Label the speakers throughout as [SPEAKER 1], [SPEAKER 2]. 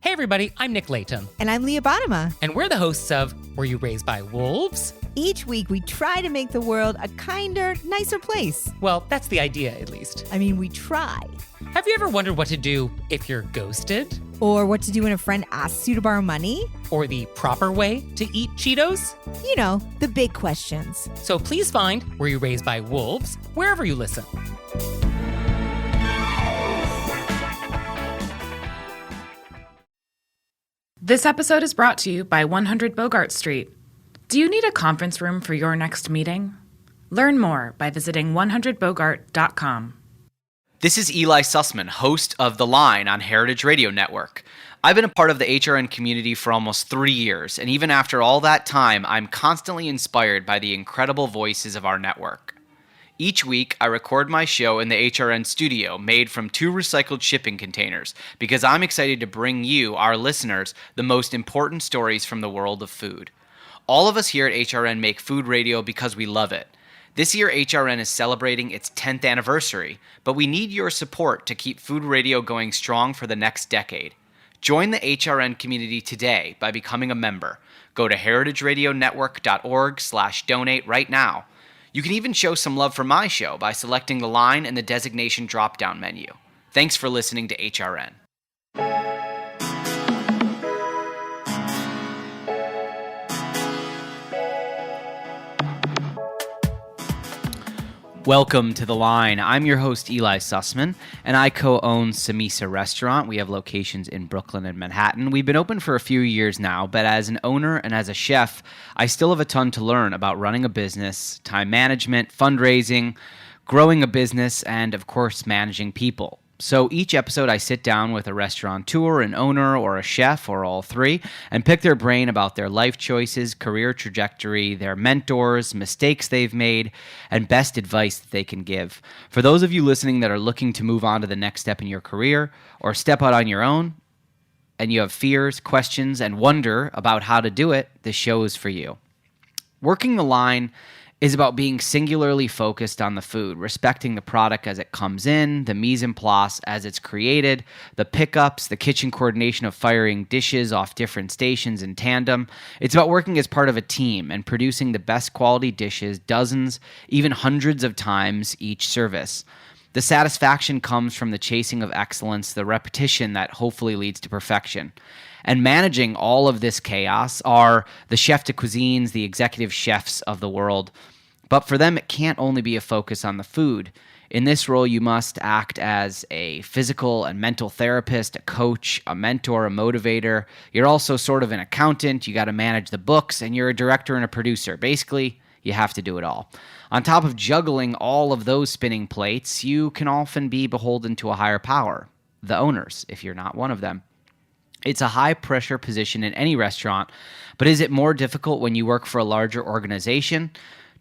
[SPEAKER 1] Hey everybody, I'm Nick Layton.
[SPEAKER 2] And I'm Leah Bottima.
[SPEAKER 1] And we're the hosts of Were You Raised by Wolves?
[SPEAKER 2] Each week we try to make the world a kinder, nicer place.
[SPEAKER 1] Well, that's the idea, at least.
[SPEAKER 2] I mean, we try.
[SPEAKER 1] Have you ever wondered what to do if you're ghosted?
[SPEAKER 2] Or what to do when a friend asks you to borrow money?
[SPEAKER 1] Or the proper way to eat Cheetos?
[SPEAKER 2] You know, the big questions.
[SPEAKER 1] So please find Were You Raised by Wolves wherever you listen.
[SPEAKER 3] This episode is brought to you by 100 Bogart Street. Do you need a conference room for your next meeting? Learn more by visiting 100bogart.com.
[SPEAKER 4] This is Eli Sussman, host of The Line on Heritage Radio Network. I've been a part of the HRN community for almost 3 years, and even after all that time, I'm constantly inspired by the incredible voices of our network. Each week, I record my show in the HRN studio made from 2 recycled shipping containers because I'm excited to bring you, our listeners, the most important stories from the world of food. All of us here at HRN make food radio because we love it. This year, HRN is celebrating its 10th anniversary, but we need your support to keep food radio going strong for the next decade. Join the HRN community today by becoming a member. Go to heritageradionetwork.org/donate right now. You can even show some love for my show by selecting The Line in the designation drop-down menu. Thanks for listening to HRN. Welcome to The Line. I'm your host, Eli Sussman, and I co-own Samisa Restaurant. We have locations in Brooklyn and Manhattan. We've been open for a few years now, but as an owner and as a chef, I still have a ton to learn about running a business, time management, fundraising, growing a business, and of course, managing people. So each episode I sit down with a restaurateur, an owner, or a chef, or all three, and pick their brain about their life choices, career trajectory, their mentors, mistakes they've made, and best advice that they can give. For those of you listening that are looking to move on to the next step in your career, or step out on your own, and you have fears, questions, and wonder about how to do it, this show is for you. Working the Line is about being singularly focused on the food, respecting the product as it comes in, the mise en place as it's created, the pickups, the kitchen coordination of firing dishes off different stations in tandem. It's about working as part of a team and producing the best quality dishes dozens, even hundreds of times each service. The satisfaction comes from the chasing of excellence, the repetition that hopefully leads to perfection. And managing all of this chaos are the chef de cuisines, the executive chefs of the world. But for them, it can't only be a focus on the food. In this role, you must act as a physical and mental therapist, a coach, a mentor, a motivator. You're also sort of an accountant. You got to manage the books, and you're a director and a producer. Basically, you have to do it all. On top of juggling all of those spinning plates, you can often be beholden to a higher power, the owners, if you're not one of them. It's a high-pressure position in any restaurant, but is it more difficult when you work for a larger organization?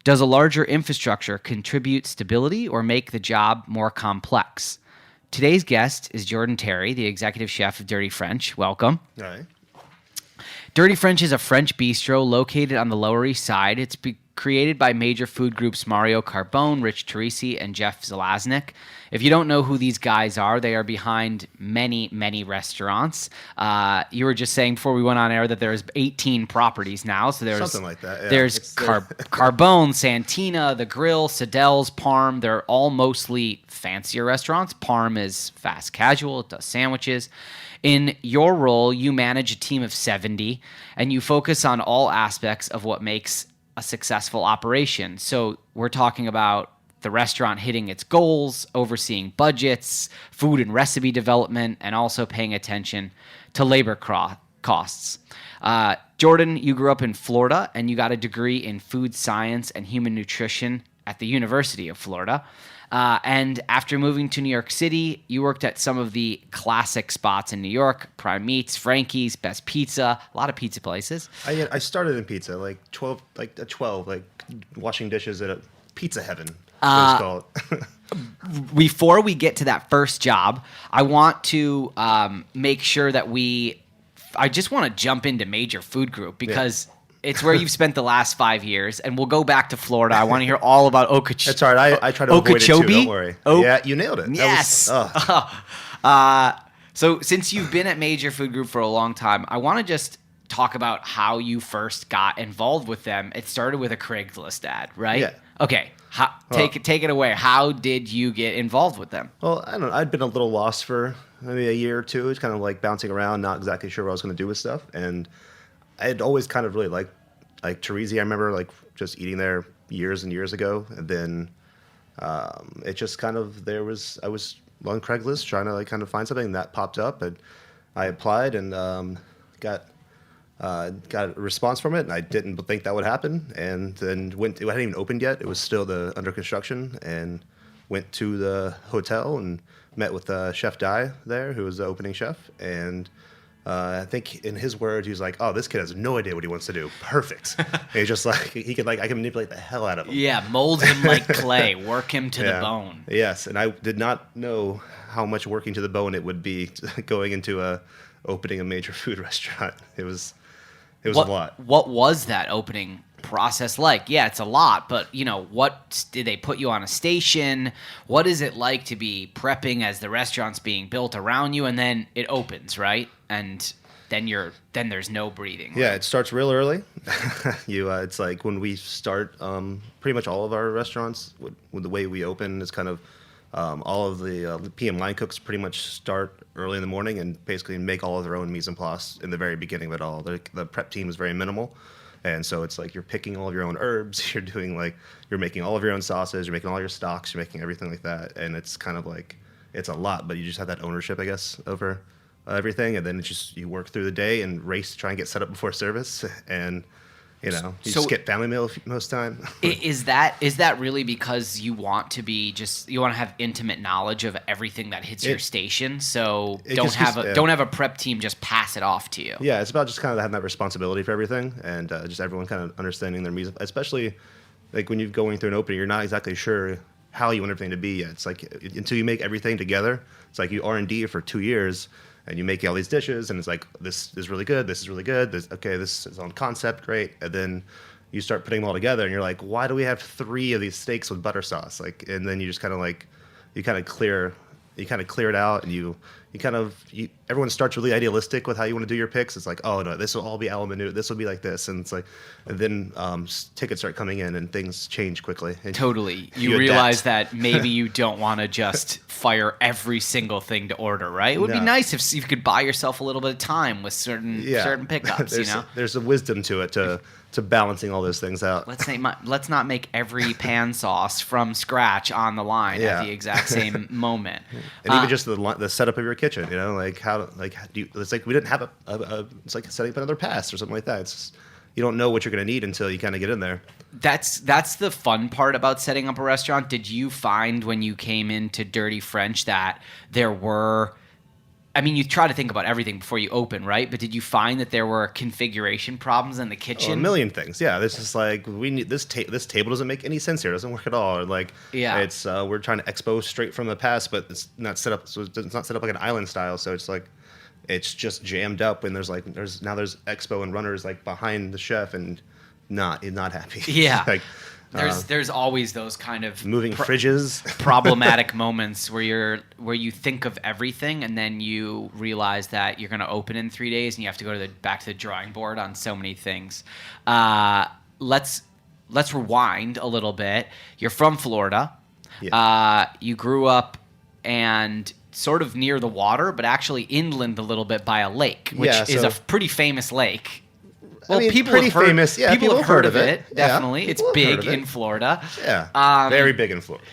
[SPEAKER 4] Does a larger infrastructure contribute stability or make the job more complex? Today's guest is Jordan Terry, the executive chef of Dirty French. Welcome.
[SPEAKER 5] Hi.
[SPEAKER 4] Dirty French is a French bistro located on the Lower East Side. It's created by major food groups Mario Carbone, Rich Teresi, and Jeff Zelaznik. If you don't know who these guys are, they are behind many, many restaurants. You were just saying before we went on air that there's 18 properties now. So there's
[SPEAKER 5] something like that. Yeah.
[SPEAKER 4] There's Carbone, Santina, The Grill, Sadelle's, Parm. They're all mostly fancier restaurants. Parm is fast casual. It does sandwiches. In your role, you manage a team of 70, and you focus on all aspects of what makes a successful operation. So we're talking about the restaurant hitting its goals, overseeing budgets, food and recipe development, and also paying attention to labor costs. Jordan, you grew up in Florida, and you got a degree in food science and human nutrition at the University of Florida. And after moving to New York City, you worked at some of the classic spots in New York: Prime Meats, Frankie's, Best Pizza, a lot of pizza places.
[SPEAKER 5] I started in pizza, like 12, washing dishes at a Pizza Heaven. It's called.
[SPEAKER 4] Before we get to that first job, I want to make sure that I just want to jump into Major Food Group because it's where you've spent the last 5 years, and we'll go back to Florida. I want to hear all about Okeechobee.
[SPEAKER 5] That's all right. I try to avoid it too. Don't worry. Yeah, you nailed it.
[SPEAKER 4] Yes. So since you've been at Major Food Group for a long time, I want to just talk about how you first got involved with them. It started with a Craigslist ad, right?
[SPEAKER 5] Yeah.
[SPEAKER 4] Okay. Take it away. How did you get involved with them?
[SPEAKER 5] Well, I don't know. I'd been a little lost for maybe a year or two. It's kind of like bouncing around, not exactly sure what I was going to do with stuff. And I'd always kind of really liked Teresi. I remember like just eating there years and years ago. And then it just kind of, I was on Craigslist trying to like kind of find something that popped up. And I applied and got a response from it, and I didn't think that would happen. And then it hadn't even opened yet. It was still under construction, and went to the hotel and met with Chef Dai there, who was the opening chef. And I think in his words, he was like, "Oh, this kid has no idea what he wants to do. Perfect." And he's just like, I can manipulate the hell out of him.
[SPEAKER 4] Yeah, mold him like clay, work him to the bone.
[SPEAKER 5] Yes, and I did not know how much working to the bone it would be going into opening a major food restaurant. It was a lot.
[SPEAKER 4] What was that opening process like? Yeah, it's a lot, but what did they put you on a station? What is it like to be prepping as the restaurant's being built around you, and then it opens, right? And then there's no breathing.
[SPEAKER 5] Yeah, it starts real early. It's like when we start, pretty much all of our restaurants, with the way we open is kind of all of the PM line cooks pretty much start early in the morning and basically make all of their own mise en place in the very beginning of it all. The prep team is very minimal. And so it's like you're picking all of your own herbs. You're making all of your own sauces. You're making all your stocks. You're making everything like that. And it's kind of like, it's a lot, but you just have that ownership, I guess, over everything. And then it's just, you work through the day and race to try and get set up before service. And you just get family meal most time.
[SPEAKER 4] Is that really because you want to have intimate knowledge of everything that hits your station? So don't have a prep team just pass it off to you.
[SPEAKER 5] Yeah, it's about just kind of having that responsibility for everything, and just everyone kind of understanding their music. Especially like when you're going through an opening, you're not exactly sure how you want everything to be yet. It's like until you make everything together. It's like you R&D for 2 years. And you make all these dishes, and it's like, this is really good, this is really good, this is on concept, great. And then you start putting them all together, and you're like, why do we have 3 of these steaks with butter sauce? Like, and then you just kind of like, you kind of clear it out, and everyone starts really idealistic with how you want to do your picks. It's like, oh no, this will all be a la menu, this will be like this, and it's like, and then tickets start coming in, and things change quickly. And
[SPEAKER 4] totally, you realize that maybe you don't want to just fire every single thing to order, right? It would be nice if you could buy yourself a little bit of time with certain pickups.
[SPEAKER 5] There's a wisdom to it to balancing all those things out.
[SPEAKER 4] Let's not make every pan sauce from scratch on the line at the exact same moment.
[SPEAKER 5] And even just the setup of your kitchen, it's like we didn't have it's like setting up another pass or something like that. It's just, you don't know what you're going to need until you kind of get in there.
[SPEAKER 4] That's the fun part about setting up a restaurant. Did you find when you came into Dirty French that there were, you try to think about everything before you open, right? But did you find that there were configuration problems in the kitchen?
[SPEAKER 5] A million things. Yeah, this is like, we need this table doesn't make any sense here. It doesn't work at all. Or like, it's we're trying to expo straight from the past, but it's not set up. So it's not set up like an island style. So it's like, it's just jammed up, and there's expo and runners like behind the chef, and not happy.
[SPEAKER 4] Yeah. There's always those kind of
[SPEAKER 5] moving fridges,
[SPEAKER 4] problematic moments where you think of everything, and then you realize that you're going to open in 3 days, and you have to go back to the drawing board on so many things. Let's rewind a little bit. You're from Florida. Yeah. You grew up and sort of near the water, but actually inland a little bit by a lake, which is a pretty famous lake. Well, people have heard of it. Definitely, it's big in Florida.
[SPEAKER 5] Yeah, very big in Florida.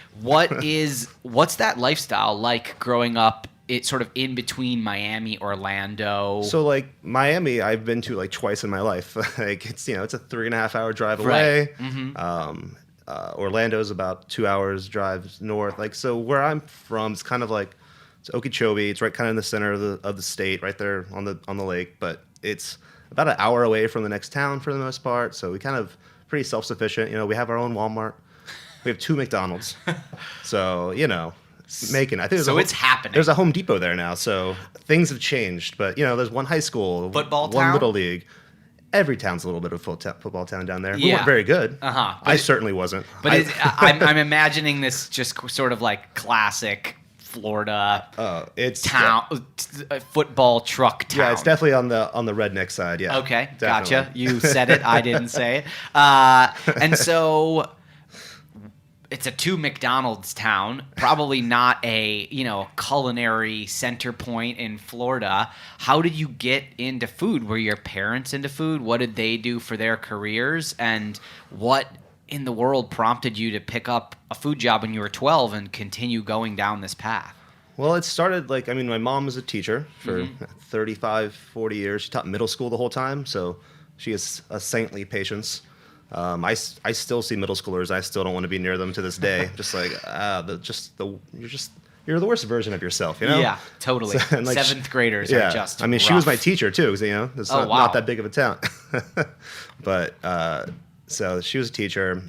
[SPEAKER 4] What's that lifestyle like growing up? It's sort of in between Miami, Orlando.
[SPEAKER 5] So like Miami, I've been to like twice in my life. Like it's a 3.5 hour drive away.
[SPEAKER 4] Right. Mm-hmm.
[SPEAKER 5] Orlando's about 2 hours drive north. Like so, where I'm from, it's kind of like it's Okeechobee. It's right kind of in the center of the state, right there on the lake. But it's about an hour away from the next town for the most part. So we kind of pretty self-sufficient. We have our own Walmart. We have 2 McDonald's. So, Macon. I think
[SPEAKER 4] it's happening.
[SPEAKER 5] There's a Home Depot there now. So things have changed. But, there's one high school.
[SPEAKER 4] Football
[SPEAKER 5] one
[SPEAKER 4] town?
[SPEAKER 5] little league. Every town's a little bit of football town down there. We weren't very good.
[SPEAKER 4] Uh-huh.
[SPEAKER 5] I certainly wasn't.
[SPEAKER 4] But I'm imagining this just sort of like classic Florida
[SPEAKER 5] It's
[SPEAKER 4] town, football truck town.
[SPEAKER 5] Yeah, it's definitely on the redneck side. Yeah.
[SPEAKER 4] Okay,
[SPEAKER 5] definitely.
[SPEAKER 4] gotcha. You said it. I didn't say it. And so it's a 2 McDonald's town, probably not a, culinary center point in Florida. How did you get into food? Were your parents into food? What did they do for their careers? And what in the world prompted you to pick up a food job when you were 12 and continue going down this path?
[SPEAKER 5] Well, it started my mom was a teacher for 35, 40 years. She taught middle school the whole time, so she has a saintly patience. I still see middle schoolers. I still don't want to be near them to this day. Just like you're the worst version of yourself,
[SPEAKER 4] Yeah, totally.
[SPEAKER 5] So, and,
[SPEAKER 4] 7th graders are just
[SPEAKER 5] I mean, she was my
[SPEAKER 4] rough.
[SPEAKER 5] teacher too, 'cause, it's
[SPEAKER 4] Oh, wow.
[SPEAKER 5] not that big of a town. But so she was a teacher.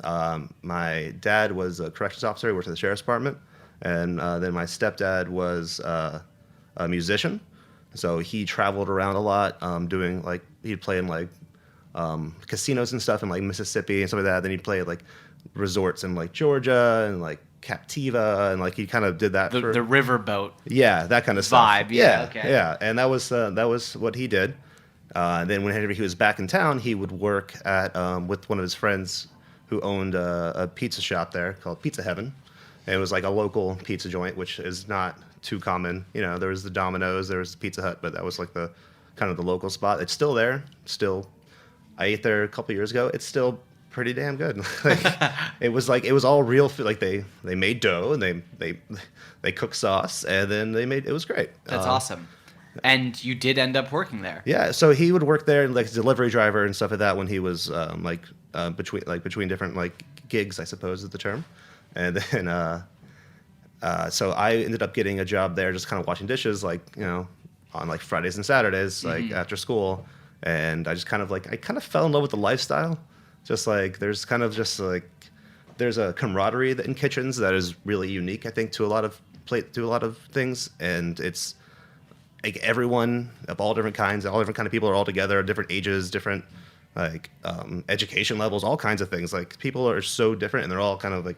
[SPEAKER 5] My dad was a corrections officer. He worked at the sheriff's department, and then my stepdad was a musician. So he traveled around a lot, doing he'd play in casinos and stuff in Mississippi and stuff like that. Then he'd play at resorts in Georgia and Captiva, and he kind of did that
[SPEAKER 4] The riverboat.
[SPEAKER 5] Yeah, that kind of stuff.
[SPEAKER 4] Vibe, yeah, okay.
[SPEAKER 5] Yeah, and that was what he did. Then whenever he was back in town, he would work at with one of his friends who owned a pizza shop there called Pizza Heaven. And it was a local pizza joint, which is not too common. There was the Domino's, there was the Pizza Hut, but that was the kind of the local spot. It's still there. I ate there a couple years ago. It's still pretty damn good. It was all real food. They made dough and they cooked sauce, and then it was great.
[SPEAKER 4] That's awesome. And you did end up working there.
[SPEAKER 5] Yeah, so he would work there as a delivery driver and stuff like that when he was between different gigs, I suppose is the term. And then so I ended up getting a job there, just kind of washing dishes, on Fridays and Saturdays, after school. And I just kind of fell in love with the lifestyle. Just there's kind of just there's a camaraderie in kitchens that is really unique, I think, to a lot of things, and it's everyone of all different kinds, all different kind of people are all together, different ages, different education levels, all kinds of things. People are so different, and they're all kind of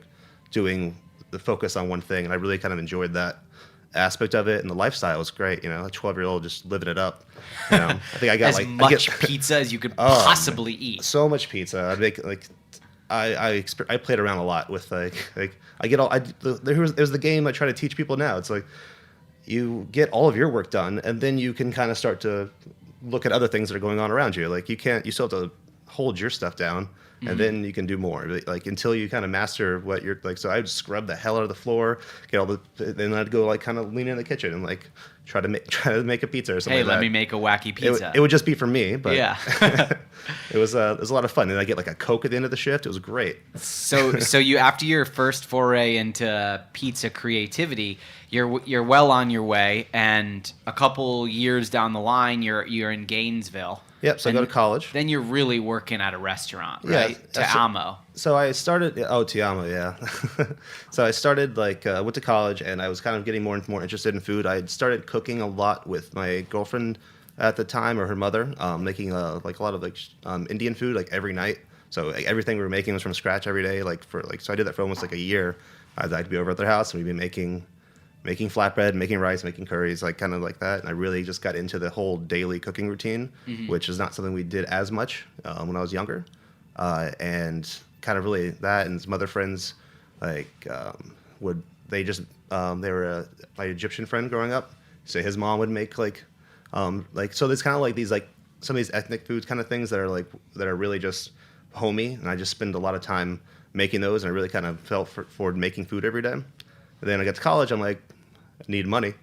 [SPEAKER 5] doing the focus on one thing, and I really kind of enjoyed that aspect of it, and the lifestyle was great. A 12-year-old just living it up. I think I got
[SPEAKER 4] as much pizza as you could possibly eat.
[SPEAKER 5] So much pizza. I'd make I played around a lot with it was the game I try to teach people now. It's you get all of your work done, and then you can kind of start to look at other things that are going on around you. You still have to hold your stuff down, and then you can do more. Until you kind of master what you're so I would scrub the hell out of the floor, then I'd go kind of lean in the kitchen and try to make a pizza or something.
[SPEAKER 4] Hey,
[SPEAKER 5] like
[SPEAKER 4] let
[SPEAKER 5] that.
[SPEAKER 4] me make a wacky pizza.
[SPEAKER 5] It would just be for me, but
[SPEAKER 4] yeah.
[SPEAKER 5] it was a lot of fun. And I get a Coke at the end of the shift. It was great.
[SPEAKER 4] So you, after your first foray into pizza creativity, you're well on your way, and a couple years down the line, you're in Gainesville.
[SPEAKER 5] Yep. So I go to college.
[SPEAKER 4] Then you're really working at a restaurant, right?
[SPEAKER 5] Yeah,
[SPEAKER 4] Te Amo.
[SPEAKER 5] So I started. Oh, Te Amo, yeah. So I started went to college, and I was kind of getting more and more interested in food. I started cooking a lot with my girlfriend at the time, or her mother, making a lot of Indian food every night. So everything we were making was from scratch every day. So I did that for almost a year. I'd be over at their house, and we'd be making flatbread, making rice, making curries, kind of like that. And I really just got into the whole daily cooking routine, which is not something we did as much when I was younger. And kind of really that, and some other friends, they were my Egyptian friend growing up. So his mom would make so there's kind of these some of these ethnic foods kind of things that are really just homey, and I just spend a lot of time making those, and I really kind of felt forward making food every day. And then I got to college, I'm I need money.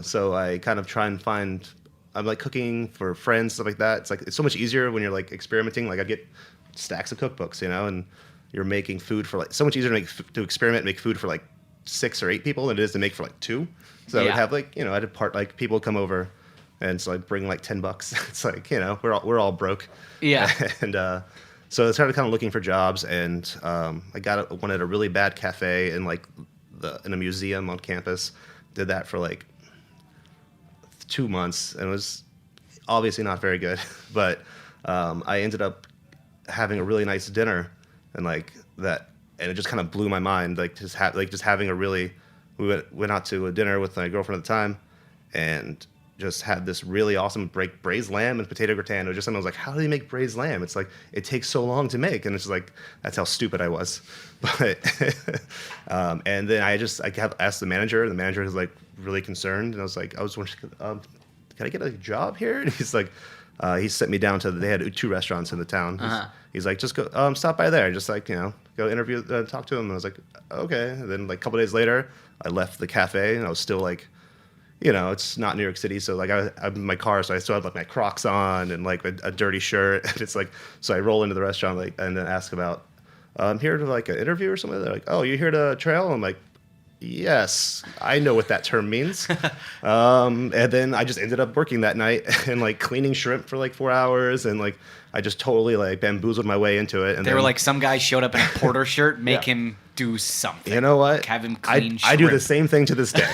[SPEAKER 5] So I kind of try and find, I'm cooking for friends, stuff like that. It's so much easier when you're experimenting. I get stacks of cookbooks, and you're making food for so much easier to experiment, make food for 6 or 8 people than it is to make for 2. So I would have I had part people would come over, and so I'd bring $10. It's we're all broke.
[SPEAKER 4] Yeah.
[SPEAKER 5] And so I started kind of looking for jobs, and I got one at a really bad cafe in in a museum on campus. Did that for 2 months, and it was obviously not very good. But I ended up having a really nice dinner, and that, and it just kind of blew my mind. Just having a really we went out to a dinner with my girlfriend at the time, and just had this really awesome braised lamb and potato gratin. It was just something I was like, how do they make braised lamb? It's like, it takes so long to make. And it's just like, that's how stupid I was. But, and then I kept asked the manager, and the manager was like really concerned. And I was like, can I get a job here? And he's like, he sent me down to, they had 2 restaurants in the town. He's like, just go, stop by there. Just like, go interview, talk to him. And I was like, okay. And then like a couple days later, I left the cafe, and I was still like, it's not New York City, so like I'm in my car, so I still have like my Crocs on and like a dirty shirt. And it's like, so I roll into the restaurant like, and then ask about, I'm here to like an interview or something. They're like, oh, you here to trail? I'm like, yes, I know what that term means. And then I just ended up working that night and like cleaning shrimp for like 4 hours, and like I just totally like bamboozled my way into it. And
[SPEAKER 4] they were like, some guy showed up in a porter shirt, make him do something.
[SPEAKER 5] You know what?
[SPEAKER 4] Like, have him clean shrimp.
[SPEAKER 5] I do the same thing to this day.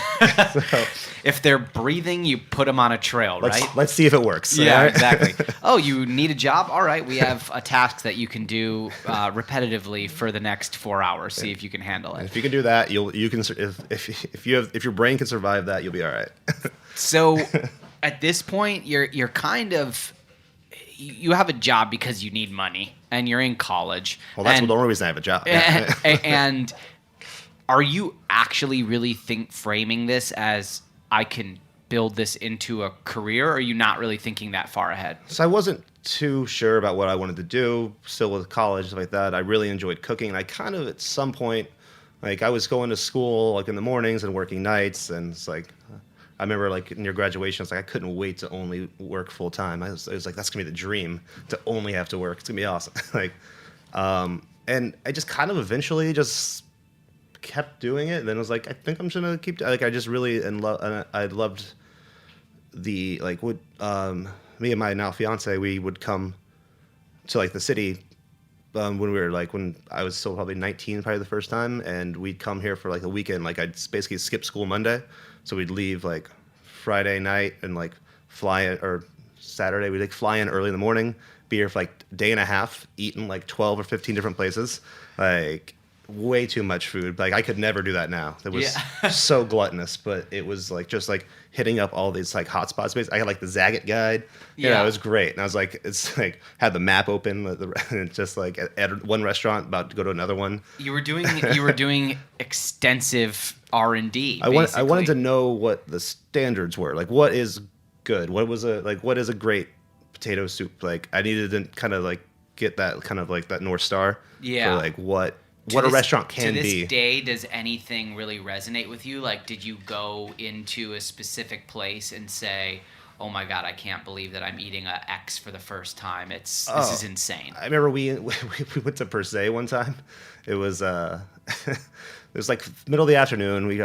[SPEAKER 5] So,
[SPEAKER 4] if they're breathing, you put them on a trail, right?
[SPEAKER 5] Let's see if it works.
[SPEAKER 4] Yeah,
[SPEAKER 5] right?
[SPEAKER 4] exactly. Oh, you need a job? All right, we have a task that you can do repetitively for the next 4 hours. See if you can handle it.
[SPEAKER 5] And if you can do that, you can. If your brain can survive that, you'll be all right.
[SPEAKER 4] So, at this point, you're kind of, you have a job because you need money, and you're in college.
[SPEAKER 5] Well, that's the only reason I have a job.
[SPEAKER 4] And are you actually really framing this as, I can build this into a career, or are you not really thinking that far ahead?
[SPEAKER 5] So I wasn't too sure about what I wanted to do. Still with college, stuff like that. I really enjoyed cooking, and I kind of at some point, like I was going to school like in the mornings and working nights, and it's like, I remember like in your graduation, it's like I couldn't wait to only work full time. I was like, that's gonna be the dream, to only have to work. It's gonna be awesome. Like, and I just kind of eventually just kept doing it. And then I was like, I think I'm just gonna keep. Like, I just really and I loved the like would me and my now fiance, we would come to like the city when I was still probably 19, probably the first time, and we'd come here for like a weekend. Like I'd basically skip school Monday, so we'd leave like Friday night and like fly in, or Saturday we'd like fly in early in the morning, be here for like a day and a half, eating like 12 or 15 different places, like way too much food. Like I could never do that now. It was so gluttonous, but it was like just like hitting up all these like hot spots. I had like the Zagat guide. It was great. And I was like, it's like had the map open, and just like at one restaurant, about to go to another one. You were
[SPEAKER 4] doing extensive R&D.
[SPEAKER 5] I wanted to know what the standards were. Like, what is good? What is a great potato soup? Like, I needed to kind of like get that kind of like that North Star.
[SPEAKER 4] Yeah.
[SPEAKER 5] For like what a restaurant can be.
[SPEAKER 4] To this day, does anything really resonate with you? Like, did you go into a specific place and say, oh my God, I can't believe that I'm eating a X for the first time. This is insane.
[SPEAKER 5] I remember we went to Per Se one time. It was it was like middle of the afternoon. We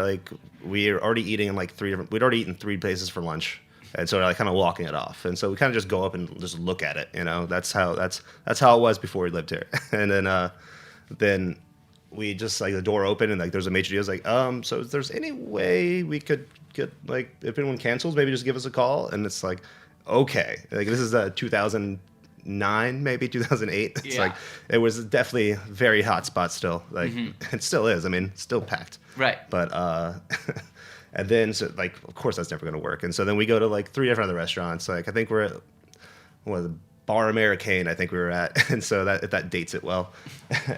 [SPEAKER 5] were already eating in like we'd already eaten 3 places for lunch. And so like kind of walking it off. And so we kind of just go up and just look at it, That's how it was before we lived here. And then we just like the door opened, and like there's a maitre d' like, so if there's any way we could get like, if anyone cancels, maybe just give us a call. And it's like, okay, like this is 2009, maybe 2008. It's like, it was definitely very hot spot still. Like it still is. I mean, still packed.
[SPEAKER 4] Right.
[SPEAKER 5] But and then so like, of course that's never going to work. And so then we go to like 3 different other restaurants. Like I think we're at Bar Americaine, I think we were at, and so that dates it well.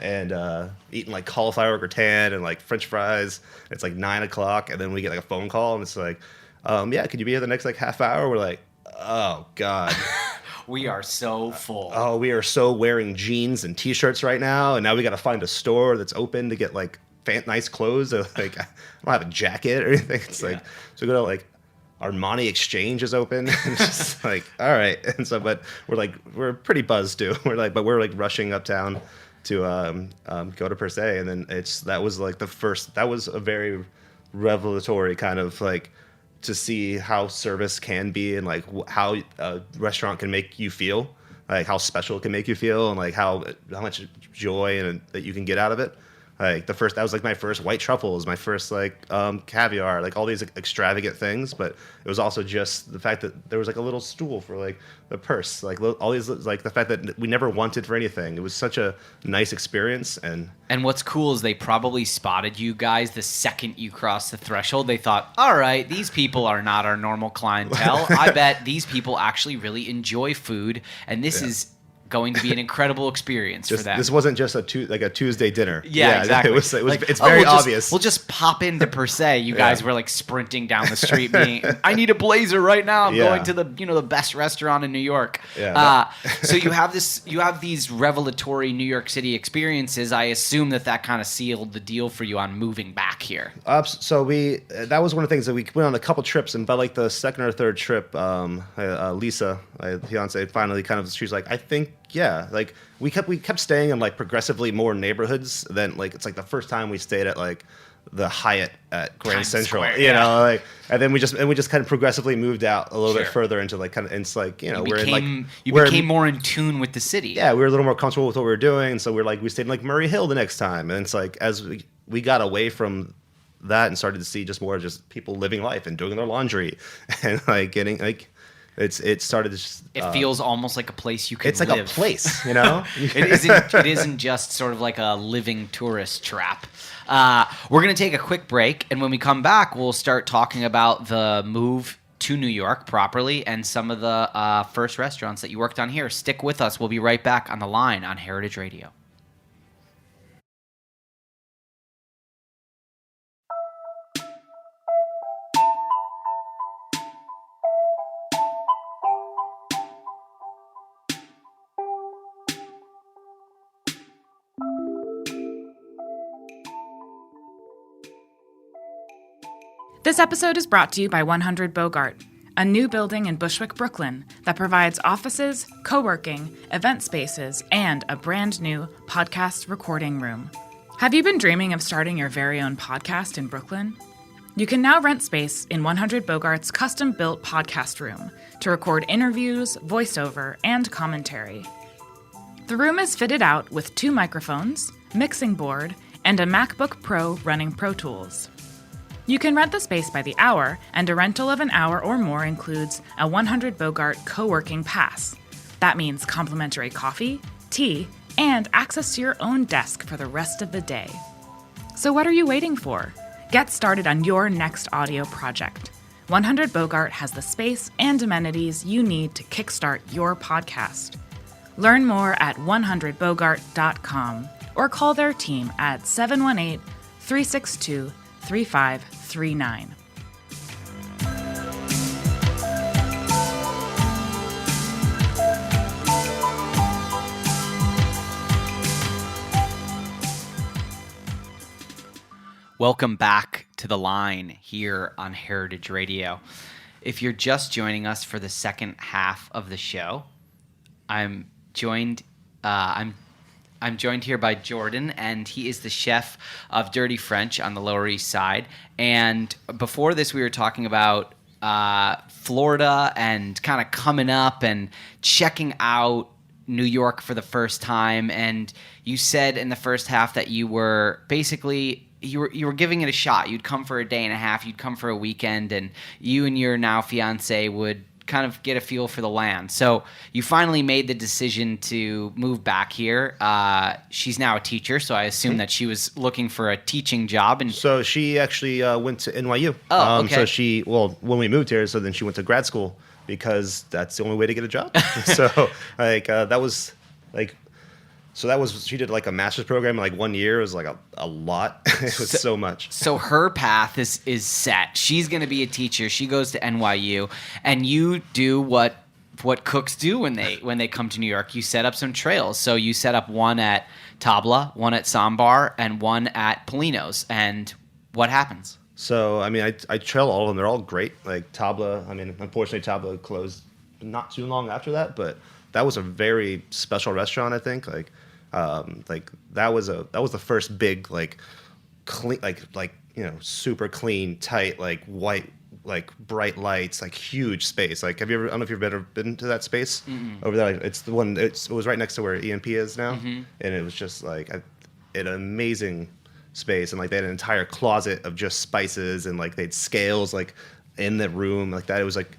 [SPEAKER 5] And eating like cauliflower gratin and like French fries. It's like 9 o'clock, and then we get like a phone call, and it's like, yeah, could you be here the next like half hour? We're like, oh God,
[SPEAKER 4] we are so full.
[SPEAKER 5] Oh, we are so wearing jeans and t-shirts right now, and now we got to find a store that's open to get like nice clothes. So, like I don't have a jacket or anything. It's like, so we go to like Armani Exchange is open. It's just like, all right. And so, but we're pretty buzzed too. We're rushing uptown to go to Per Se. And then that was a very revelatory kind of like to see how service can be, and like how a restaurant can make you feel, like how special it can make you feel, and like how much joy and that you can get out of it. Like that was like my first white truffles, my first like caviar, like all these extravagant things. But it was also just the fact that there was like a little stool for like the purse, like all these, like the fact that we never wanted for anything. It was such a nice experience.
[SPEAKER 4] And what's cool is they probably spotted you guys the second you crossed the threshold. They thought, all right, these people are not our normal clientele. I bet these people actually really enjoy food, and this is going to be an incredible experience for them.
[SPEAKER 5] This wasn't just a Tuesday dinner.
[SPEAKER 4] Yeah, exactly.
[SPEAKER 5] It's very obvious.
[SPEAKER 4] We'll just pop into Per Se. You guys were like sprinting down the street being, I need a blazer right now. I'm going to the best restaurant in New York.
[SPEAKER 5] Yeah,
[SPEAKER 4] so you have these revelatory New York City experiences. I assume that kind of sealed the deal for you on moving back here.
[SPEAKER 5] So that was one of the things that we went on a couple trips, and by like the second or third trip, Lisa, my fiance, finally she's like, I think, like we kept staying in like progressively more neighborhoods than like, it's like the first time we stayed at like the Hyatt at Grand
[SPEAKER 4] Times
[SPEAKER 5] Central,
[SPEAKER 4] Square,
[SPEAKER 5] like, and then we just kind of progressively moved out a little bit further into like kind of, it's like, you
[SPEAKER 4] became more in tune with the city.
[SPEAKER 5] Yeah, we were a little more comfortable with what we were doing, and so we stayed in like Murray Hill the next time, and it's like as we got away from that and started to see just more just people living life and doing their laundry and like getting like. It started to just...
[SPEAKER 4] It feels almost like a place you can live.
[SPEAKER 5] It's like a place, you know?
[SPEAKER 4] It isn't just sort of like a living tourist trap. We're going to take a quick break, and when we come back, we'll start talking about the move to New York properly and some of the first restaurants that you worked on here. Stick with us. We'll be right back on The Line on Heritage Radio.
[SPEAKER 3] This episode is brought to you by 100 Bogart, a new building in Bushwick, Brooklyn that provides offices, co-working, event spaces, and a brand new podcast recording room. Have you been dreaming of starting your very own podcast in Brooklyn? You can now rent space in 100 Bogart's custom-built podcast room to record interviews, voiceover, and commentary. The room is fitted out with 2 microphones, mixing board, and a MacBook Pro running Pro Tools. You can rent the space by the hour, and a rental of an hour or more includes a 100 Bogart co-working pass. That means complimentary coffee, tea, and access to your own desk for the rest of the day. So what are you waiting for? Get started on your next audio project. 100 Bogart has the space and amenities you need to kickstart your podcast. Learn more at 100bogart.com or call their team at 718-362-3539.
[SPEAKER 4] Welcome back to The Line here on Heritage Radio. If you're just joining us for the second half of the show, I'm joined here by Jordan, and he is the chef of Dirty French on the Lower East Side. And before this, we were talking about Florida and kind of coming up and checking out New York for the first time. And you said in the first half that you were basically you were giving it a shot. You'd come for a day and a half. You'd come for a weekend, and you and your now fiance would kind of get a feel for the land. So you finally made the decision to move back here. She's now a teacher, so I assume that she was looking for a teaching job. And
[SPEAKER 5] so she actually went to NYU.
[SPEAKER 4] Oh, okay.
[SPEAKER 5] So when we moved here, so then she went to grad school because that's the only way to get a job. So she did like a master's program in like 1 year. It was like a lot. It was so much.
[SPEAKER 4] So her path is set. She's going to be a teacher. She goes to NYU, and you do what cooks do when they come to New York. You set up some trails. So you set up one at Tabla, one at Sambar, and one at Polino's. And what happens?
[SPEAKER 5] So I mean, I trail all of them. They're all great. Like Tabla. I mean, unfortunately, Tabla closed not too long after that, but that was a very special restaurant. I think that was the first big clean super clean, tight, white, bright lights, huge space. I don't know if you've ever been to that space. Mm-mm. Over there. It's the one. It was right next to where EMP is now, and it was just an amazing space, and like they had an entire closet of just spices, and like they had scales like in the room like that. It was like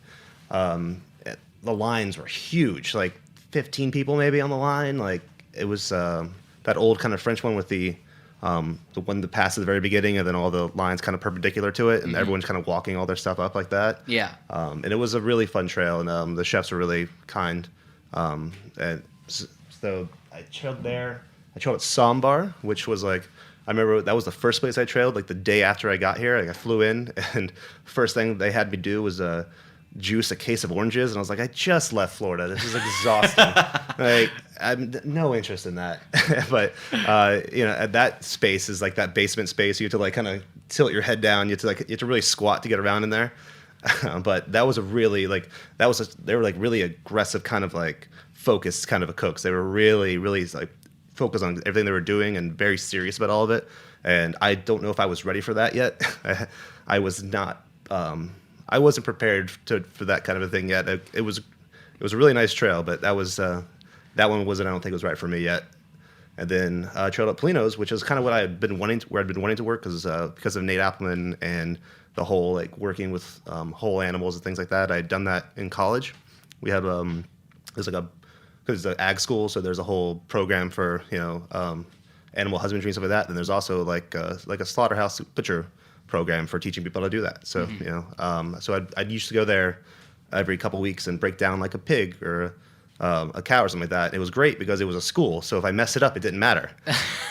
[SPEAKER 5] the lines were huge, like 15 people maybe on the line. Like it was that old kind of French one with the one that passed at the very beginning, and then all the lines kind of perpendicular to it, and everyone's kind of walking all their stuff up like that.
[SPEAKER 4] Yeah.
[SPEAKER 5] And it was a really fun trail, and the chefs were really kind. And so I trailed there. I trailed at Sambar, which was like, I remember that was the first place I trailed, like the day after I got here. Like I flew in, and first thing they had me do was juice a case of oranges, and I was like, I just left Florida. This is exhausting. Like, I'm no interest in that. But at that space is like that basement space. You have to like kind of tilt your head down. You have to really squat to get around in there. But that was a really like they were like really aggressive kind of like focused kind of a cooks. They were really like focused on everything they were doing and very serious about all of it. And I don't know if I was ready for that yet. I was not. I wasn't prepared for that kind of a thing yet. It was a really nice trail, but that one wasn't. I don't think it was right for me yet. And then trailed up Polino's, which is kind of what I'd been wanting to work because of Nate Appleman and the whole like working with whole animals and things like that. I had done that in college. We had there's like because it's an ag school, so there's a whole program for animal husbandry and stuff like that. And there's also like a slaughterhouse butcher program for teaching people how to do that. So so I'd used to go there every couple weeks and break down like a pig or a cow or something like that. It was great because it was a school, so if I messed it up, it didn't matter.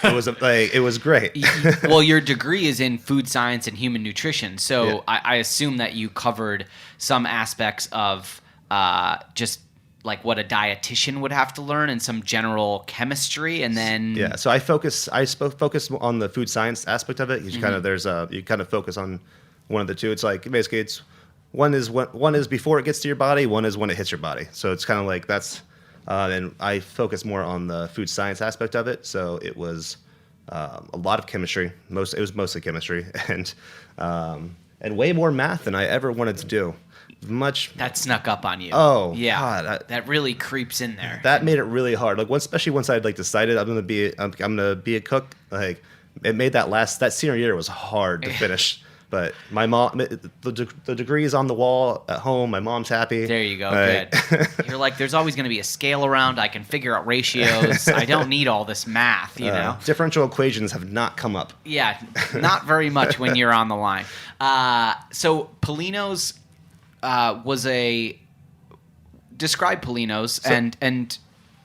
[SPEAKER 5] It was great.
[SPEAKER 4] Well, your degree is in food science and human nutrition, so
[SPEAKER 5] Yeah.
[SPEAKER 4] I assume that you covered some aspects of just like what a dietitian would have to learn and some general chemistry, and then
[SPEAKER 5] Yeah, so I focus on the food science aspect of it. You kind of you kind of focus on one of the two. It's like basically it's one is before it gets to your body, one is when it hits your body. So it's kind of like that's and I focus more on the food science aspect of it. So it was a lot of chemistry. It was mostly chemistry and way more math than I ever wanted to do.
[SPEAKER 4] That snuck up on you.
[SPEAKER 5] Oh,
[SPEAKER 4] yeah,
[SPEAKER 5] God,
[SPEAKER 4] that really creeps in there.
[SPEAKER 5] That made it really hard. Like especially once I'd like decided I'm gonna be a cook. Like it made that senior year was hard to finish. But my mom, the degree is on the wall at home. My mom's happy.
[SPEAKER 4] There you go. Good. You're like, there's always going to be a scale around. I can figure out ratios. I don't need all this math, you know?
[SPEAKER 5] Differential equations have not come up.
[SPEAKER 4] Yeah, not very much when you're on the line. So Polino's describe Polino's and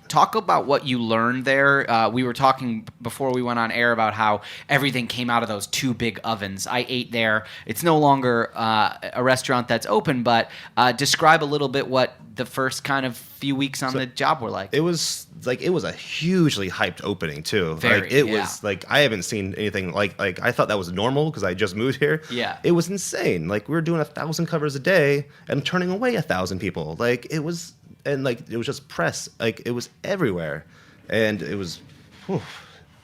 [SPEAKER 4] talk about what you learned there. We were talking before we went on air about how everything came out of those two big ovens. I ate there. It's no longer a restaurant that's open, but describe a little bit what the first kind of few weeks on the job were like.
[SPEAKER 5] It was a hugely hyped opening too.
[SPEAKER 4] Very,
[SPEAKER 5] was like I haven't seen anything like I thought that was normal because I just moved here.
[SPEAKER 4] Yeah.
[SPEAKER 5] It was insane. Like we were doing 1,000 covers a day and turning away 1,000 people. Like it was. And like it was just press, like it was everywhere, and it was,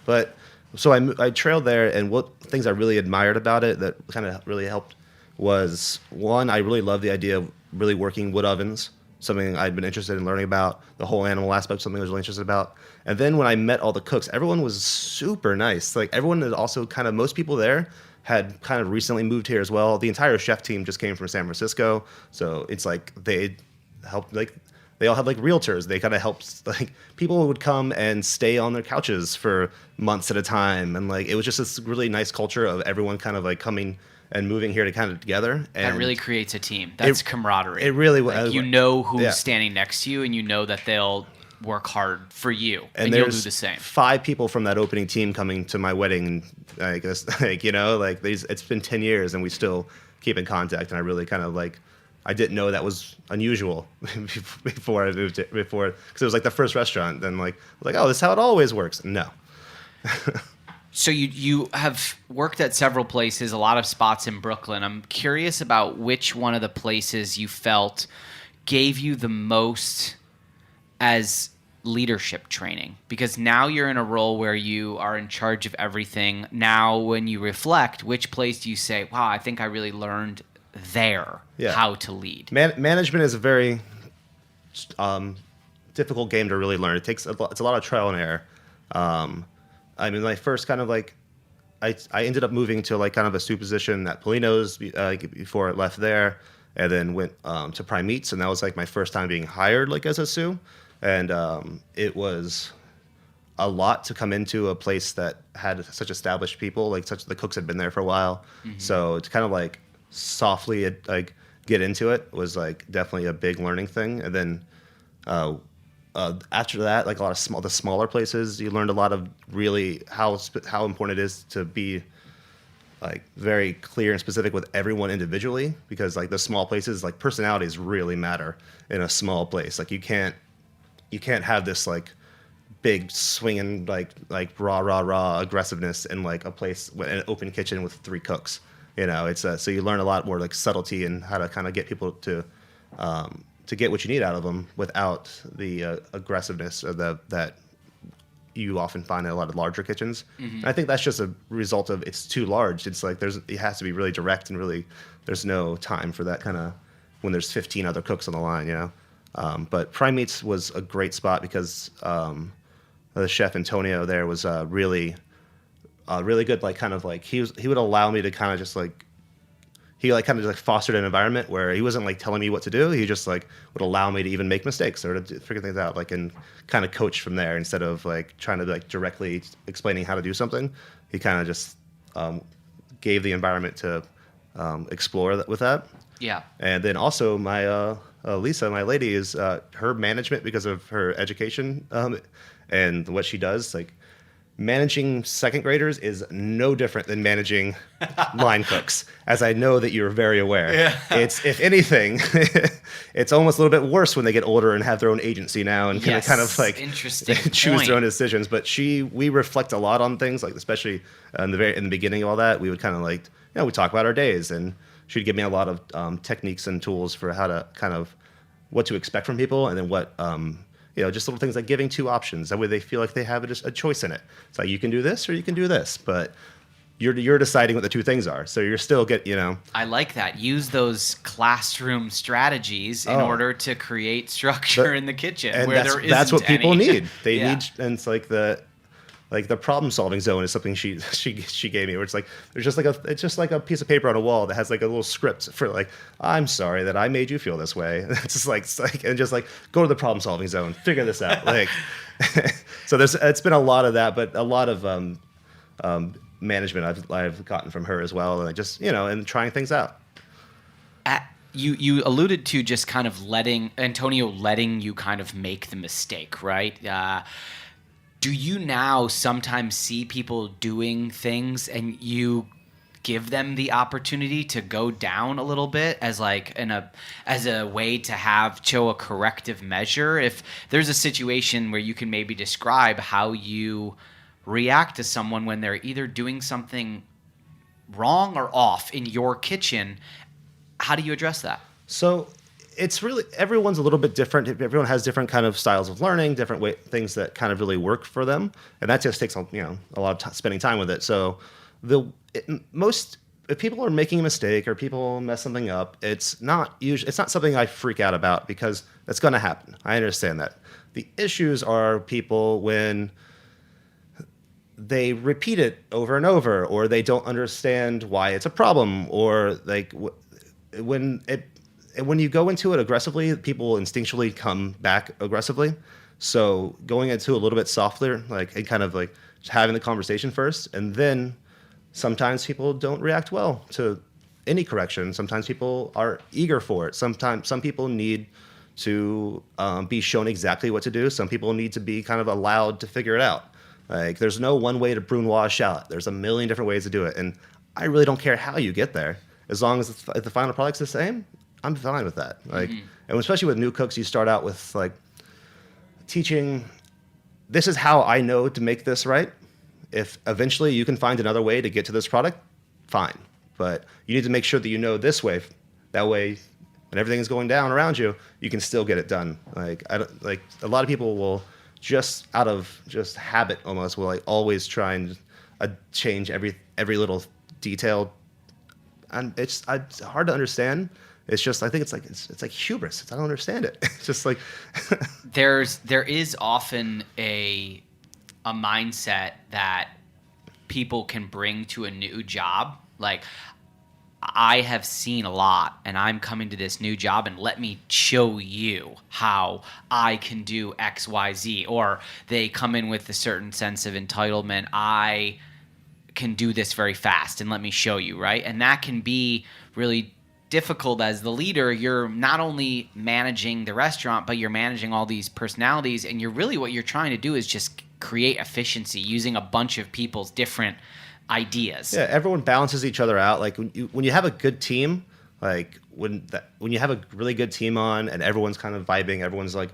[SPEAKER 5] but so I trailed there, and what things I really admired about it that kind of really helped was one, I really loved the idea of really working wood ovens, something I'd been interested in learning about, the whole animal aspect, something I was really interested about, and then when I met all the cooks, everyone was super nice. Like everyone is also kind of most people there had kind of recently moved here as well. The entire chef team just came from San Francisco, so it's like they helped like. They all had like realtors. They kind of helped, like people would come and stay on their couches for months at a time. And like, it was just this really nice culture of everyone kind of like coming and moving here to kind of together. And
[SPEAKER 4] that really creates a team. That's camaraderie.
[SPEAKER 5] It really
[SPEAKER 4] was.
[SPEAKER 5] Like,
[SPEAKER 4] you know who's standing next to you and you know that they'll work hard for you and you'll do the same. 5
[SPEAKER 5] people from that opening team coming to my wedding. And I guess it's been 10 years and we still keep in contact. And I really kind of like, I didn't know that was unusual before I moved because it was like the first restaurant. Then like oh, this is how it always works. No.
[SPEAKER 4] So you have worked at several places, a lot of spots in Brooklyn. I'm curious about which one of the places you felt gave you the most as leadership training, because now you're in a role where you are in charge of everything. Now, when you reflect, which place do you say, wow, I think I really learned there how to lead?
[SPEAKER 5] Management is a very difficult game to really learn. It's a lot of trial and error. I mean, my first kind of like I ended up moving to like kind of a stew position at Polino's before it left there, and then went to Prime Meats, and that was like my first time being hired like as a stew, and it was a lot to come into a place that had such established people, like the cooks had been there for a while. So to kind of like softly like get into it was like definitely a big learning thing. And then after that, like a lot of the smaller places, you learned a lot of really how important it is to be like very clear and specific with everyone individually, because like the small places, like personalities really matter in a small place. Like you can't have this like big swinging like raw aggressiveness in like a place, an open kitchen with 3 cooks. It's so you learn a lot more like subtlety and how to kind of get people to get what you need out of them without the aggressiveness of that you often find in a lot of larger kitchens. And I think that's just a result of it's too large. It's like it has to be really direct, and really there's no time for that kind of when there's 15 other cooks on the line. But Prime Meats was a great spot because the chef Antonio there was really good. Like kind of like he would allow me to kind of just like fostered an environment where he wasn't like telling me what to do. He just like would allow me to even make mistakes or to figure things out, like, and kind of coach from there instead of like trying to like directly explaining how to do something. He kind of just gave the environment to explore with that.
[SPEAKER 4] Yeah.
[SPEAKER 5] And then also my Lisa, my lady, is her management because of her education and what she does. Like managing second graders is no different than managing line cooks, as I know that you're very aware.
[SPEAKER 4] Yeah.
[SPEAKER 5] It's, if anything, it's almost a little bit worse when they get older and have their own agency now and kind of like
[SPEAKER 4] interesting
[SPEAKER 5] choose their own decisions. But we reflect a lot on things, like especially in the beginning of all that, we would kind of like, we talk about our days, and she'd give me a lot of techniques and tools for how to kind of what to expect from people, and then what just little things like giving 2 options. That way they feel like they have a choice in it. It's like you can do this or you can do this, but you're deciding what the 2 things are. So you're still
[SPEAKER 4] I like that. Use those classroom strategies in order to create structure in the kitchen
[SPEAKER 5] and
[SPEAKER 4] where there isn't
[SPEAKER 5] that's what people
[SPEAKER 4] any.
[SPEAKER 5] need. They need, and it's like the problem solving zone is something she gave me, where it's like it's just like a piece of paper on a wall that has like a little script for like, I'm sorry that I made you feel this way. It's just like and just like go to the problem solving zone, figure this out. Like so it's been a lot of that, but a lot of management I've gotten from her as well, and I just and trying things out.
[SPEAKER 4] You alluded to just kind of letting you kind of make the mistake, right? Do you now sometimes see people doing things and you give them the opportunity to go down a little bit as like as a way to show a corrective measure? If there's a situation where you can maybe describe how you react to someone when they're either doing something wrong or off in your kitchen, how do you address that? So
[SPEAKER 5] it's really, everyone's a little bit different. Everyone has different kind of styles of learning, different things that kind of really work for them, and that just takes a lot of spending time with it. So if people are making a mistake or people mess something up, it's not something I freak out about, because that's going to happen. I understand that. The issues are people when they repeat it over and over, or they don't understand why it's a problem, or like when you go into it aggressively, people instinctually come back aggressively. So going into a little bit softer, like, and kind of like just having the conversation first, and then sometimes people don't react well to any correction. Sometimes people are eager for it. Sometimes some people need to be shown exactly what to do. Some people need to be kind of allowed to figure it out. Like, there's no one way to brunoise a shallot. There's a million different ways to do it, and I really don't care how you get there, as long as the final product's the same. I'm fine with that. Like, and especially with new cooks, you start out with like teaching, this is how I know to make this right. If eventually you can find another way to get to this product, fine. But you need to make sure that you know this way. That way, when everything is going down around you, you can still get it done. Like, a lot of people will just out of just habit almost will like always try and change every little detail, and it's hard to understand. It's just, I think it's like hubris. I don't understand it. It's just like
[SPEAKER 4] there is often a mindset that people can bring to a new job. Like, I have seen a lot, and I'm coming to this new job, and let me show you how I can do X, Y, Z. Or they come in with a certain sense of entitlement. I can do this very fast, and let me show you, right? And that can be really difficult as the leader. You're not only managing the restaurant, but you're managing all these personalities, and what you're trying to do is just create efficiency using a bunch of people's different ideas.
[SPEAKER 5] Yeah, everyone balances each other out. Like when you have a good team, like when you have a really good team on and everyone's kind of vibing, everyone's like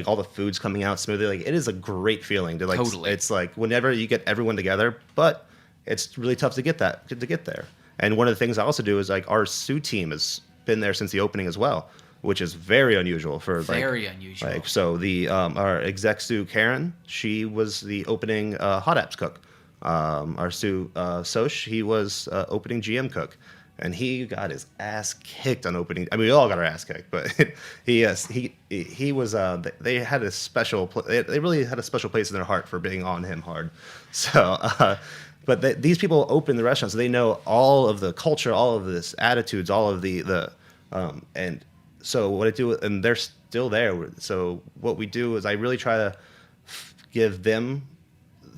[SPEAKER 5] all the food's coming out smoothly. Like it is a great feeling to like.
[SPEAKER 4] Totally.
[SPEAKER 5] It's like whenever you get everyone together, but it's really tough to get there. And one of the things I also do is like our Sioux team has been there since the opening as well, which is very unusual for
[SPEAKER 4] very unusual.
[SPEAKER 5] Like so the our exec Sioux Karen, she was the opening hot apps cook. Our Sioux Soch, he was opening GM cook, and he got his ass kicked on opening. I mean, we all got our ass kicked, but he was. They had a special. They really had a special place in their heart for being on him hard. So, but these people open the restaurant, so they know all of the culture, all of this attitudes, all of the and so what I do, and they're still there. So what we do is I really try to give them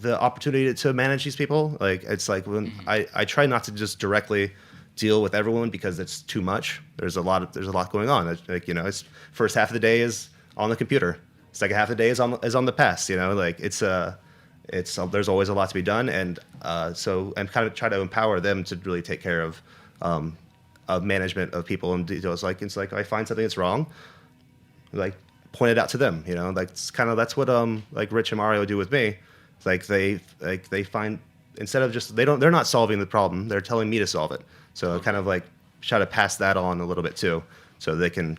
[SPEAKER 5] the opportunity to manage these people. Like it's like when I try not to just directly deal with everyone because it's too much. There's a lot going on. It's like, you know, it's first half of the day is on the computer. Second half of the day is on the pass. You know, like it's there's always a lot to be done, and so I'm kind of try to empower them to really take care of management of people and details. Like it's like I find something that's wrong, like point it out to them. You know, like that's what like Rich and Mario do with me. Like they find, instead of just they're not solving the problem, they're telling me to solve it. So kind of like try to pass that on a little bit too, so they can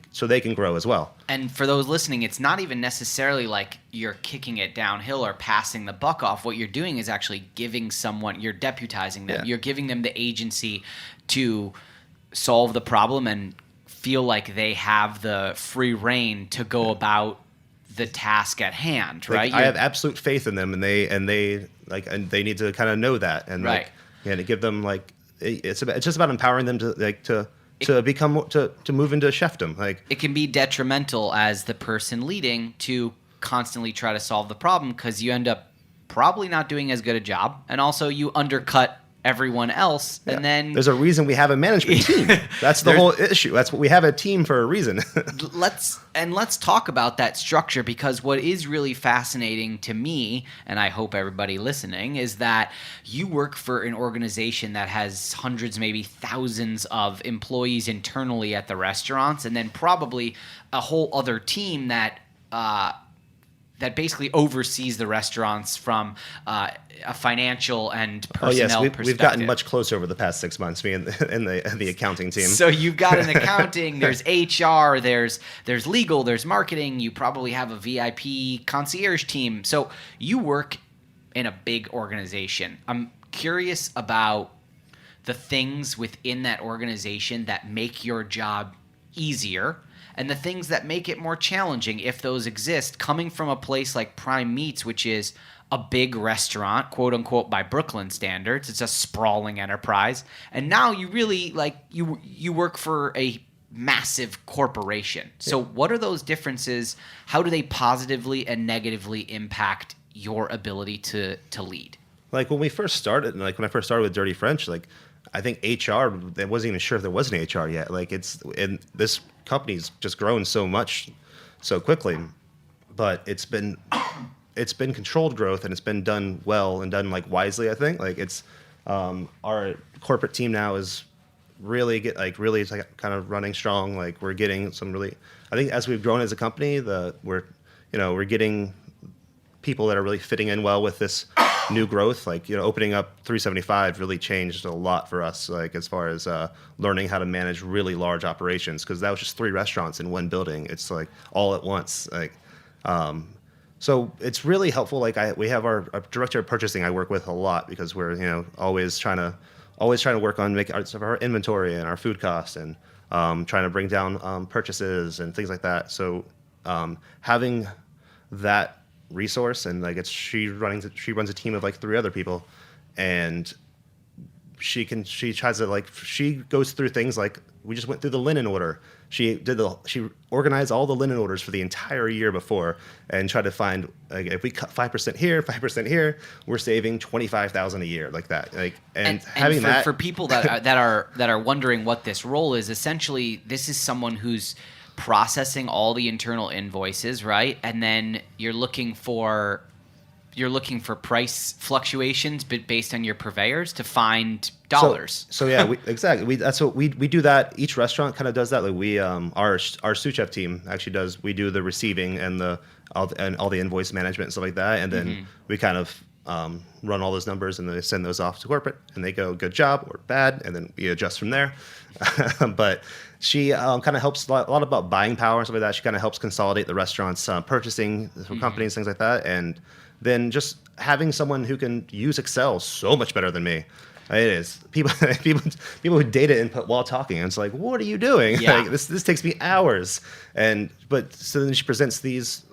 [SPEAKER 5] grow as well.
[SPEAKER 4] And for those listening, it's not even necessarily like you're kicking it downhill or passing the buck off. What you're doing is actually giving someone, you're deputizing them. Yeah. You're giving them the agency to solve the problem and feel like they have the free reign to go about the task at hand, right?
[SPEAKER 5] Like, I have absolute faith in them, and they need to kind of know that, and
[SPEAKER 4] right.
[SPEAKER 5] To give them like it's just about empowering them to move into chefdom. Like
[SPEAKER 4] it can be detrimental as the person leading to constantly try to solve the problem, because you end up probably not doing as good a job, and also you undercut everyone else, and then
[SPEAKER 5] there's a reason we have a management team. That's the whole issue. That's what we have, a team for a reason.
[SPEAKER 4] Let's talk about that structure, because what is really fascinating to me, and I hope everybody listening, is that you work for an organization that has hundreds, maybe thousands of employees internally at the restaurants, and then probably a whole other team that basically oversees the restaurants from a financial and personnel perspective.
[SPEAKER 5] We've gotten much closer over the past 6 months, me and the accounting team.
[SPEAKER 4] So you've got an accounting, there's HR, there's legal, there's marketing, you probably have a VIP concierge team. So you work in a big organization. I'm curious about the things within that organization that make your job easier, and the things that make it more challenging, if those exist, coming from a place like Prime Meats, which is a big restaurant, quote unquote, by Brooklyn standards. It's a sprawling enterprise. And now you really you work for a massive corporation. So what are those differences? How do they positively and negatively impact your ability to lead?
[SPEAKER 5] Like when we first started, when I first started with Dirty French, like I think HR, I wasn't even sure if there was an HR yet. Like this company's just grown so much so quickly, but it's been controlled growth, and it's been done well and done like wisely. I think like it's our corporate team now is really kind of running strong. Like we're getting some really, I think as we've grown as a company, we're getting people that are really fitting in well with this new growth. Like, opening up 375 really changed a lot for us, like as far as learning how to manage really large operations, because that was just 3 restaurants in one building. It's like all at once. Like, so it's really helpful. Like we have our director of purchasing I work with a lot, because we're always trying to work on making our inventory and our food costs, and trying to bring down purchases and things like that. So having that resource, and like she runs a team of like 3 other people, and she tries to like, she goes through things like, we just went through the linen order. She organized all the linen orders for the entire year before and tried to find, like, if we cut 5% here, 5% here, we're saving $25,000 a year, like that. Like, and having that
[SPEAKER 4] for people that are wondering what this role is, essentially this is someone who's processing all the internal invoices, right? And then you're looking for price fluctuations, but based on your purveyors to find dollars.
[SPEAKER 5] So yeah, exactly. That's what we do. That each restaurant kind of does that. Like we, our sous chef team actually does. We do the receiving and all the invoice management and stuff like that, and then we kind of run all those numbers and then send those off to corporate, and they go good job or bad, and then we adjust from there. But she kind of helps a lot about buying power and stuff like that. She kind of helps consolidate the restaurants, purchasing from companies, things like that, and then just having someone who can use Excel so much better than me. It is people who data input while talking. And it's like, what are you doing?
[SPEAKER 4] Yeah.
[SPEAKER 5] Like, this takes me hours. But so then she presents these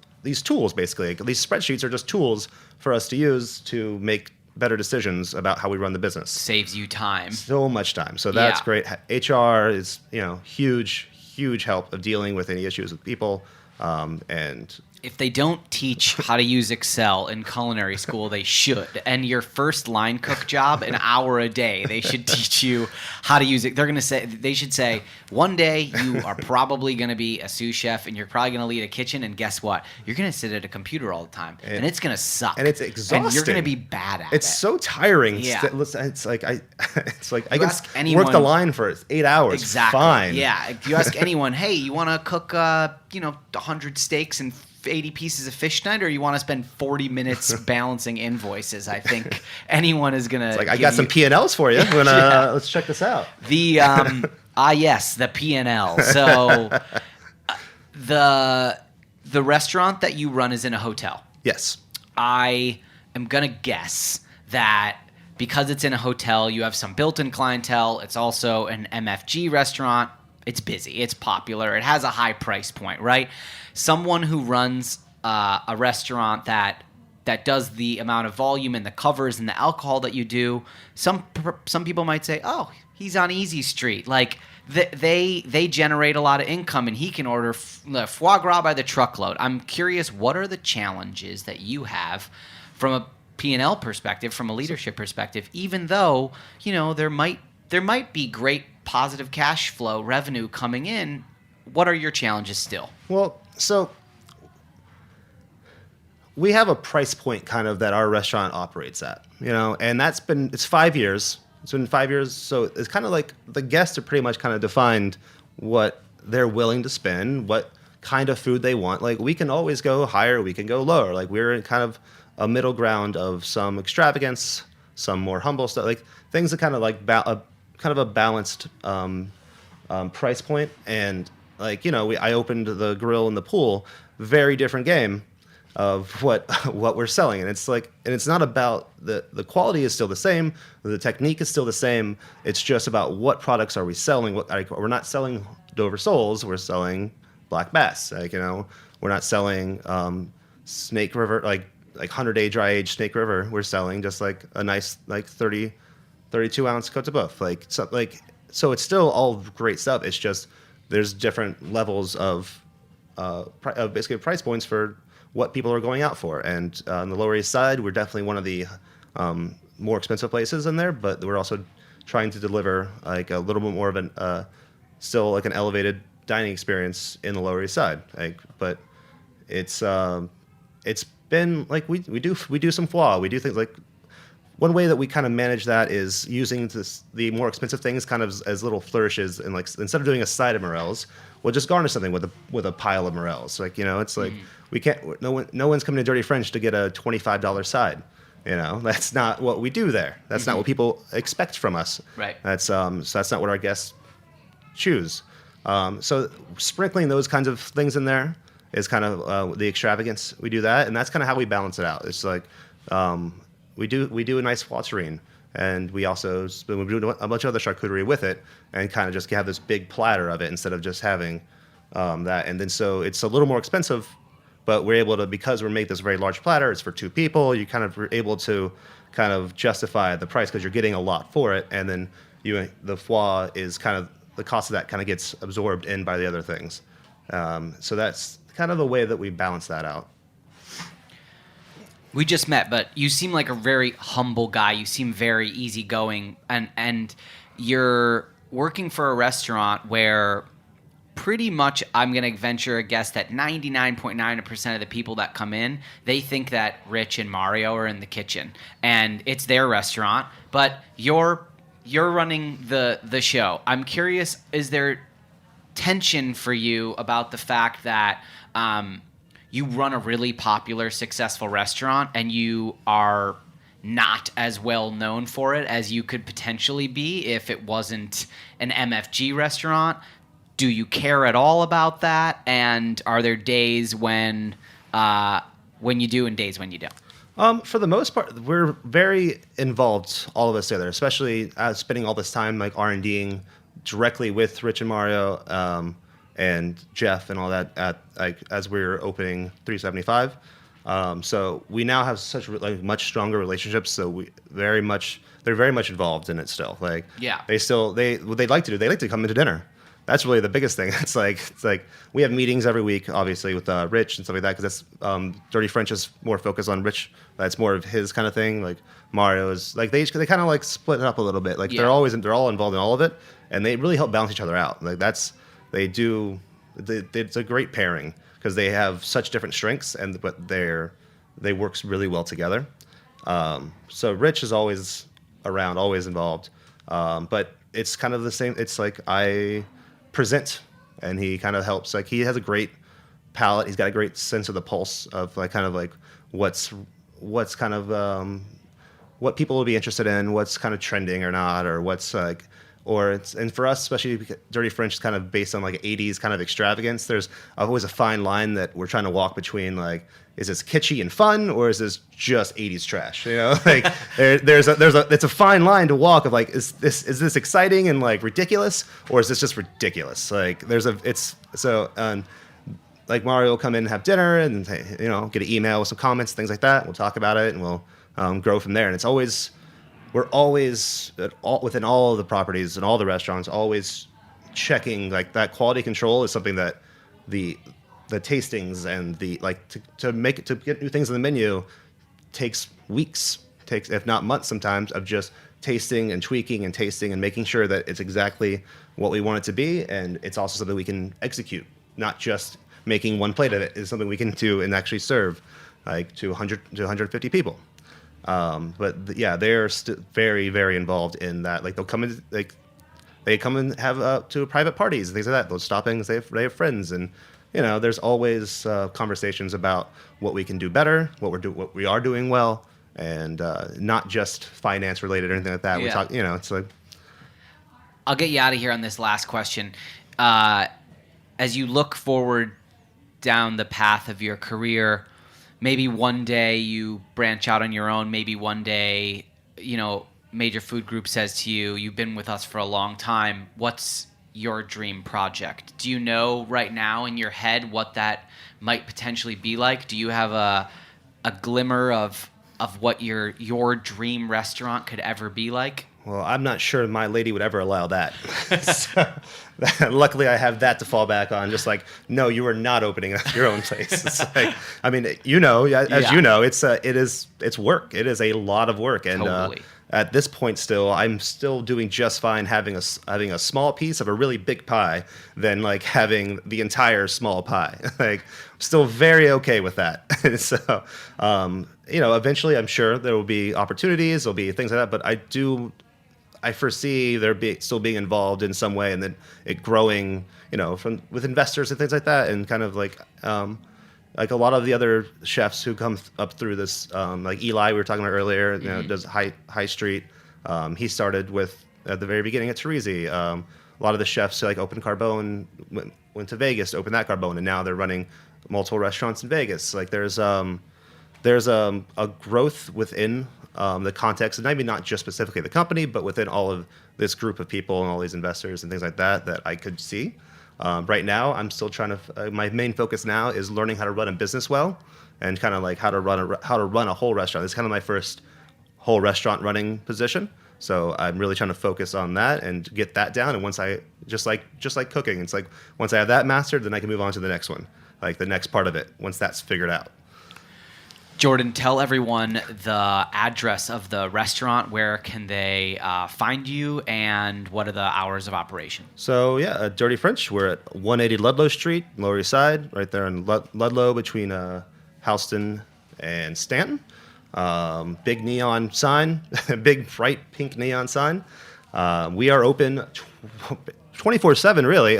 [SPEAKER 5] tools basically. Like, these spreadsheets are just tools for us to use to make better decisions about how we run the business.
[SPEAKER 4] Saves you time.
[SPEAKER 5] So much time. So that's great. HR is huge help of dealing with any issues with people, and
[SPEAKER 4] if they don't teach how to use Excel in culinary school, they should. And your first line cook job, an hour a day, they should teach you how to use it. They should say, one day you are probably going to be a sous chef and you're probably going to lead a kitchen. And guess what? You're going to sit at a computer all the time and it's going to suck.
[SPEAKER 5] And it's exhausting.
[SPEAKER 4] And you're going to be bad at it.
[SPEAKER 5] It's so tiring.
[SPEAKER 4] Yeah.
[SPEAKER 5] It's like I
[SPEAKER 4] ask
[SPEAKER 5] can
[SPEAKER 4] anyone,
[SPEAKER 5] work the line for 8 hours.
[SPEAKER 4] Exactly.
[SPEAKER 5] Fine.
[SPEAKER 4] Yeah. If you ask anyone, hey, you want to cook 100 steaks and 80 pieces of fish tonight, or you want to spend 40 minutes balancing invoices? I think anyone is gonna.
[SPEAKER 5] It's like, I got some P&Ls for you. Let's check this out.
[SPEAKER 4] The yes, the P&L. So the restaurant that you run is in a hotel.
[SPEAKER 5] Yes.
[SPEAKER 4] I am gonna guess that because it's in a hotel, you have some built-in clientele. It's also an MFG restaurant. It's busy. It's popular. It has a high price point, right? Someone who runs a restaurant that does the amount of volume and the covers and the alcohol that you do, some people might say, oh, he's on Easy Street. Like, they generate a lot of income, and he can order foie gras by the truckload. I'm curious, what are the challenges that you have from a P&L perspective, from a leadership perspective, even though, there might be great positive cash flow revenue coming in? What are your challenges still?
[SPEAKER 5] Well, so we have a price point kind of that our restaurant operates at, and it's 5 years. It's been 5 years. So it's kind of like the guests are pretty much kind of defined what they're willing to spend, what kind of food they want. Like, we can always go higher, we can go lower. Like, we're in kind of a middle ground of some extravagance, some more humble stuff, like things that kind of like kind of a balanced price point. And like, I opened the grill and the pool, very different game of what we're selling. And it's like, and it's not about the quality is still the same, the technique is still the same. It's just about what products are we selling. We're not selling Dover soles, we're selling black bass. Like, we're not selling Snake River, like 100-day dry aged Snake River. We're selling just like a nice like 32 ounce Cote de Boeuf. So it's still all great stuff. It's just there's different levels of basically price points for what people are going out for. And on the Lower East Side, we're definitely one of the more expensive places in there, but we're also trying to deliver like a little bit more of an still like an elevated dining experience in the Lower East Side. But it's been like we do some flaw. We do things like, one way that we kind of manage that is using the more expensive things kind of as little flourishes, and like instead of doing a side of morels, we'll just garnish something with a pile of morels. Like, it's like we can't. No one's coming to Dirty French to get a $25 side. That's not what we do there. That's not what people expect from us.
[SPEAKER 4] Right.
[SPEAKER 5] So that's not what our guests choose. So sprinkling those kinds of things in there is kind of the extravagance. We do that, and that's kind of how we balance it out. It's like. We do a nice foie terrine, and we do a bunch of other charcuterie with it, and kind of just have this big platter of it instead of just having that. And then so it's a little more expensive, but we're able to, because we make this very large platter, it's for 2 people, you kind of are able to kind of justify the price because you're getting a lot for it, and then the foie is kind of, the cost of that kind of gets absorbed in by the other things. So that's kind of the way that we balance that out.
[SPEAKER 4] We just met, but you seem like a very humble guy. You seem very easygoing, and you're working for a restaurant where pretty much I'm going to venture a guess that 99.9% of the people that come in, they think that Rich and Mario are in the kitchen, and it's their restaurant, but you're running the show. I'm curious, is there tension for you about the fact that you run a really popular, successful restaurant and you are not as well known for it as you could potentially be if it wasn't an MFG restaurant? Do you care at all about that? And are there days when you do and days when you don't?
[SPEAKER 5] For the most part, we're very involved, all of us together, especially spending all this time like R&Ding directly with Rich and Mario and Jeff and all that as we're opening 375. So we now have such much stronger relationships. So they're very much involved in it still. Like
[SPEAKER 4] yeah,
[SPEAKER 5] what they like to do, they like to come into dinner. That's really the biggest thing. It's like we have meetings every week, obviously with Rich and stuff like that, because that's Dirty French is more focused on Rich. That's more of his kind of thing. Like Mario is like they kind of like split it up a little bit. Like they're all involved in all of it, and they really help balance each other out. Like it's a great pairing because they have such different strengths, but they work really well together. So Rich is always around, always involved, but it's kind of the same. It's like I present and he kind of helps. Like he has a great palate. He's got a great sense of the pulse of like kind of like what's kind of what people will be interested in, what's kind of trending or not, or what's like, and for us, especially Dirty French is kind of based on like 80s kind of extravagance. There's always a fine line that we're trying to walk between like, is this kitschy and fun, or is this just 80s trash? You know, like it's a fine line to walk of like, is this exciting and like ridiculous, or is this just ridiculous? Like like Mario will come in and have dinner and get an email with some comments, things like that. We'll talk about it and we'll grow from there. And we're always within all of the properties and all the restaurants, always checking like that quality control is something that the tastings and the like to get new things on the menu takes weeks, if not months sometimes, of just tasting and tweaking and tasting and making sure that it's exactly what we want it to be, and it's also something we can execute, not just making one plate of it. Is something we can do and actually serve like to 100 to 150 people. They're very, very involved in that. Like they'll come in, like they come and have to private parties and things like that. Those stoppings, they have friends, and there's always conversations about what we can do better, what we are doing well, and not just finance related or anything like that.
[SPEAKER 4] Yeah.
[SPEAKER 5] We talk, it's like.
[SPEAKER 4] I'll get you out of here on this last question. As you look forward down the path of your career, maybe one day you branch out on your own. Maybe one day, Major Food Group says to you, you've been with us for a long time. What's your dream project? Do you know right now in your head what that might potentially be like? Do you have a glimmer of what your dream restaurant could ever be like?
[SPEAKER 5] Well, I'm not sure my lady would ever allow that. Luckily, I have that to fall back on. Just like, no, you are not opening your own place. It's like, I mean, it's work. It is a lot of work, and
[SPEAKER 4] totally.
[SPEAKER 5] At this point, I'm still doing just fine having a small piece of a really big pie than like having the entire small pie. Like, still very okay with that. So, eventually, I'm sure there will be opportunities. There'll be things like that, but I foresee still being involved in some way, and then it growing, with investors and things like that, and kind of like a lot of the other chefs who come up through this, like Eli, we were talking about earlier, does High Street. He started at the very beginning at Teresi. A lot of the chefs like opened Carbone, went to Vegas to open that Carbone, and now they're running multiple restaurants in Vegas. Like there's a growth within the context, and maybe not just specifically the company, but within all of this group of people and all these investors and things like that I could see. Right now, I'm still trying to. My main focus now is learning how to run a business well, and kind of like how to run a whole restaurant. It's kind of my first whole restaurant running position. So I'm really trying to focus on that and get that down. And once I just like cooking, it's like once I have that mastered, then I can move on to the next one, like the next part of it. Once that's figured out.
[SPEAKER 4] Jordan, tell everyone the address of the restaurant. Where can they find you, and what are the hours of operation?
[SPEAKER 5] So yeah, Dirty French. We're at 180 Ludlow Street, Lower East Side, right there in Ludlow between Houston and Stanton. Big neon sign, big bright pink neon sign. We are open 24/7, really.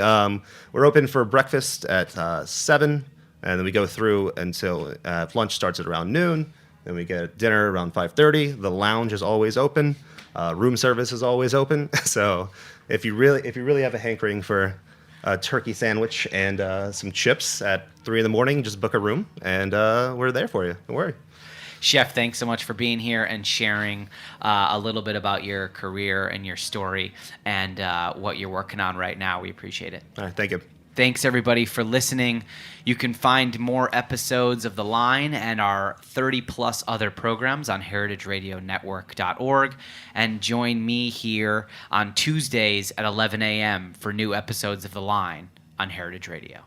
[SPEAKER 5] We're open for breakfast at 7. And then we go through until lunch starts at around noon. Then we get dinner around 5:30. The lounge is always open. Room service is always open. So if you really have a hankering for a turkey sandwich and some chips at 3 a.m, just book a room, and we're there for you. Don't worry.
[SPEAKER 4] Chef, thanks so much for being here and sharing a little bit about your career and your story and what you're working on right now. We appreciate it.
[SPEAKER 5] All right, thank you.
[SPEAKER 4] Thanks, everybody, for listening. You can find more episodes of The Line and our 30-plus other programs on heritageradionetwork.org. And join me here on Tuesdays at 11 a.m. for new episodes of The Line on Heritage Radio.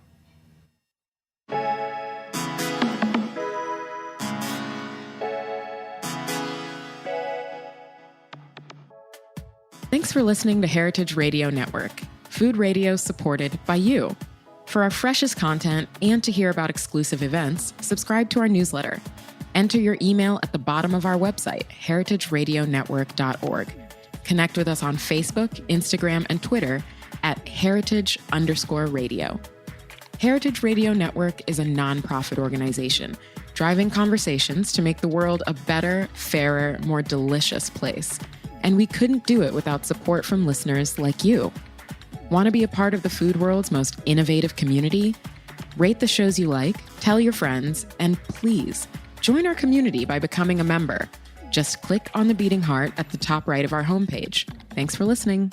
[SPEAKER 3] Thanks for listening to Heritage Radio Network, food radio supported by you. For our freshest content and to hear about exclusive events, subscribe to our newsletter. Enter your email at the bottom of our website, heritageradionetwork.org. Connect with us on Facebook, Instagram, and Twitter at heritage_radio. Heritage Radio Network is a nonprofit organization driving conversations to make the world a better, fairer, more delicious place. And we couldn't do it without support from listeners like you. Want to be a part of the food world's most innovative community? Rate the shows you like, tell your friends, and please join our community by becoming a member. Just click on the beating heart at the top right of our homepage. Thanks for listening.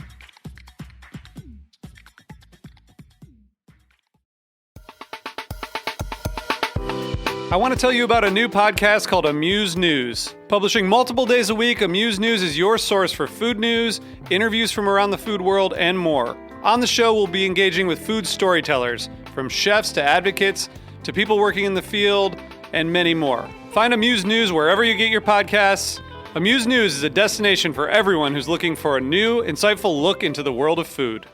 [SPEAKER 6] I want to tell you about a new podcast called Amuse News. Publishing multiple days a week, Amuse News is your source for food news, interviews from around the food world, and more. On the show, we'll be engaging with food storytellers, from chefs to advocates to people working in the field, and many more. Find Amuse News wherever you get your podcasts. Amuse News is a destination for everyone who's looking for a new, insightful look into the world of food.